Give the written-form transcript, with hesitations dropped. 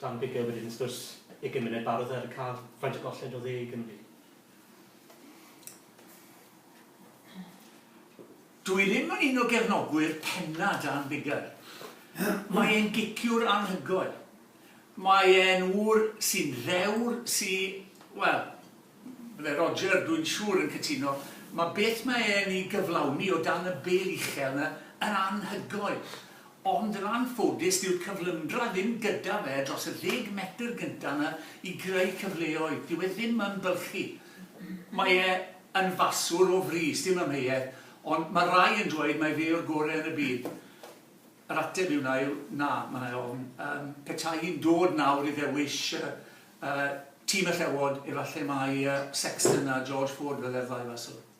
Dan Biggar wedyn sgwrs 20 munud barod ar y cael faint o golled o ddeg yn fi. Dwi ddim yn un o gefnogwyr penna Dan Biggar. Mae e'n giciwr anhygoel. Mae e'n wr sy'n ddewr, wel, bydde Roger, dwi'n siŵr yn cytuno, mae beth mae e'n ei gyflawni o dan y bel uchel yna yn anhygoel. Ond yn anffodus, dyw'r cyflymdra ddim gyda fe dros y 10 metr gyntaf yna i greu cyfleoedd. Dyw e ddim yn bylchu. Mae e yn faswr o frys, dim ymheuaeth, ond mae rai yn dweud mae fe o'r gorau yn y byd. Yr ateb yw na, mae ofn. Petai hi'n dod nawr i ddewis tîm y Llewod, efallai mae Sexton a George Ford fel ddau faswr.